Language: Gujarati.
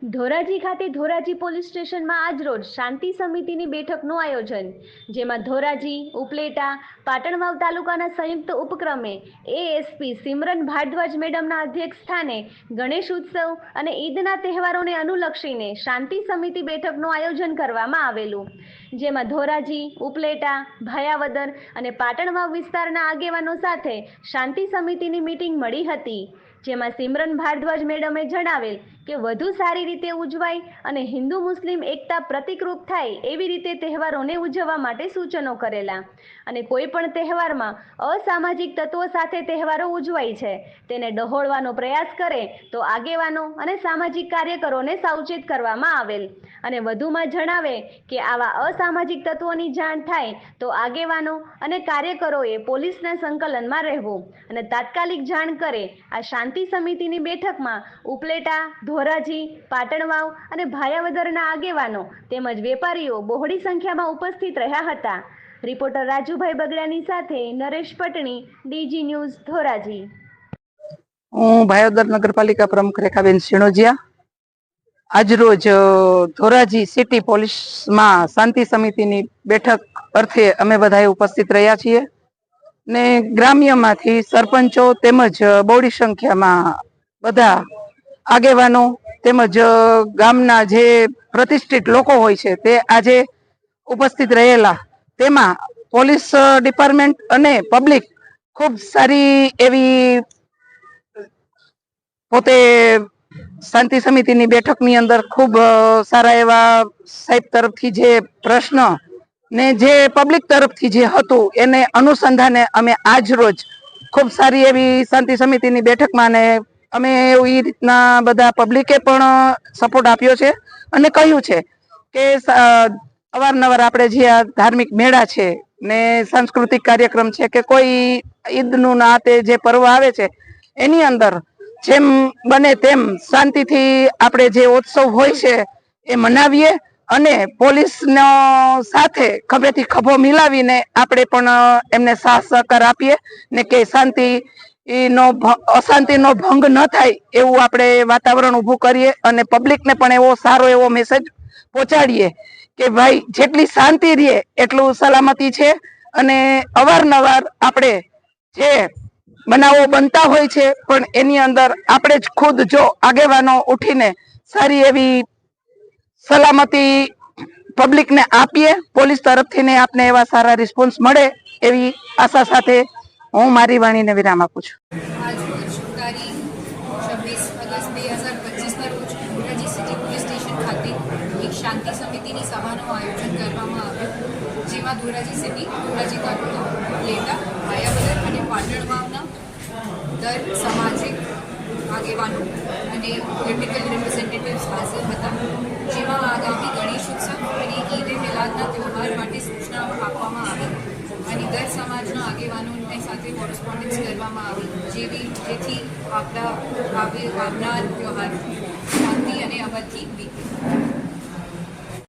ધોરાજી ખાતે ધોરાજી પોલીસ સ્ટેશનમાં આજરોજ શાંતિ સમિતિની બેઠકનું આયોજન, જેમાં ધોરાજી, ઉપલેટા, પાટણવાવ તાલુકાના સંયુક્ત ઉપક્રમે એએસપી સિમરન ભારદ્વાજ મેડમના અધ્યક્ષ સ્થાને ગણેશ ઉત્સવ અને ઈદના તહેવારોને અનુલક્ષીને શાંતિ સમિતિ બેઠકનું આયોજન કરવામાં આવેલું, જેમાં ધોરાજી, ઉપલેટા, ભાયાવદર અને પાટણવાવ વિસ્તારના આગેવાનો સાથે શાંતિ સમિતિની મીટિંગ મળી હતી, જેમાં સિમરન ભારદ્વાજ મેડમે જણાવેલ કે વધુ સારી રીતે ઉજવાય અને હિન્દુ મુસ્લિમ એકતા પ્રતિકરૂપ થાય એવી રીતે તહેવારોને ઉજવવા માટે સૂચનો કરેલા અને કોઈ પણ તહેવારમાં અસામાજિક તત્વો સાથે તહેવારો ઉજવાય છે તેને ડહોળવાનો પ્રયાસ કરે તો આગેવાનો અને સામાજિક કાર્યકરોને સાવચેત કરવામાં આવેલ અને વધુમાં જણાવે કે આવા અસામાજિક તત્વોની જાણ થાય તો આગેવાનો અને કાર્યકરોએ પોલીસના સંકલનમાં રહેવું અને તાત્કાલિક જાણ કરે। આ શાંતિ સમિતિની બેઠકમાં ઉપલેટા, ધોરાજી, પાટણવાવ અને ભાયાવદરના આગેવાનો તેમજ વેપારીઓ બહોળી સંખ્યામાં ઉપસ્થિત રહ્યા હતા। રિપોર્ટર રાજુભાઈ બગડાની સાથે નરેશ પટણી, ડીજી ન્યૂઝ, ધોરાજી। હું ભાયોદર નગરપાલિકા પ્રમુખ રેખાબેન સિણોજિયા આજરોજ ધોરાજી સિટી પોલીસમાં શાંતિ સમિતિની બેઠક અર્થે અમે બધાએ ઉપસ્થિત રહ્યા છીએ ને ગ્રામ્યમાંથી સરપંચો તેમજ બહોળી સંખ્યામાં બધા આગેવાનો તેમજ ગામના જે પ્રતિષ્ઠિત લોકો હોય છે તે આજે ઉપસ્થિત રહેલા। તેમાં પોલીસ ડિપાર્ટમેન્ટ અને પબ્લિક ખૂબ સારી એવી પોતે શાંતિ સમિતિની બેઠકની અંદર ખૂબ સારા એવા સાહેબ તરફથી જે પ્રશ્ન ને જે પબ્લિક તરફથી જે હતું એને અનુસંધાને અમે આજ રોજ ખૂબ સારી એવી શાંતિ સમિતિની બેઠકમાં ને અમે એવી રીતના બધા પબ્લિકે પણ સપોર્ટ આપ્યો છે અને કહ્યું છે કે અવારનવાર આપણે જે આ ધાર્મિક મેળા છે ને સાંસ્કૃતિક કાર્યક્રમ છે કે કોઈ ઈદનું ના તે જે પર્વ આવે છે એની અંદર જેમ બને તેમ શાંતિથી આપણે જે ઉત્સવ હોય છે એ મનાવીએ અને પોલીસનો સાથે ખભેથી ખભો મિલાવીને આપણે પણ એમને સાથ સહકાર આપીએ ને કે અશાંતિનો ભંગ ન થાય એવું આપણે વાતાવરણ ઊભું કરીએ અને પબ્લિકને પણ એવો સારો એવો મેસેજ પહોંચાડીએ કે ભાઈ જેટલી શાંતિ રહે એટલું સલામતી છે અને અવારનવાર આપણે જે બનાવો બનતા હોય છે પણ એની અંદર આપણે જ ખુદ જો આગેવાનો ઉઠીને સારી એવી સલામતી પબ્લિકને આપીએ પોલીસ તરફથી ને આપને એવા સારા રિસ્પોન્સ મળે એવી આશા સાથે હું મારી વાણીને વિરામ આપું છું। આજરોજ તારીખ 26 ઓગસ્ટ 2025ના રોજ ધોરાજી સિટી પોલીસ સ્ટેશન ખાતે એક શાંતિ સમિતિની સભાનું આયોજન કરવામાં આવ્યું, જેમાં ધોરાજી સિટી, ધોરાજી તાલુકા, ઉપલેટા, ભાયાવદર અને પાટણવાવના સામાજિક આગેવાનો અને પોલિટિકલ રિપ્રેઝેન્ટેટિવ્સ હાજર હતા, જેમાં આગામી ગણેશ ઉત્સવ અને ઈદ એ મિલાદના તહેવાર માટે સૂચનાઓ આપવામાં આવી અને દર સમાજના આગેવાનોને સાથે કોરસ્પોન્ડન્સ કરવામાં આવી, જેથી આવનાર તહેવાર શાંતિ અને અમરથી બીતે।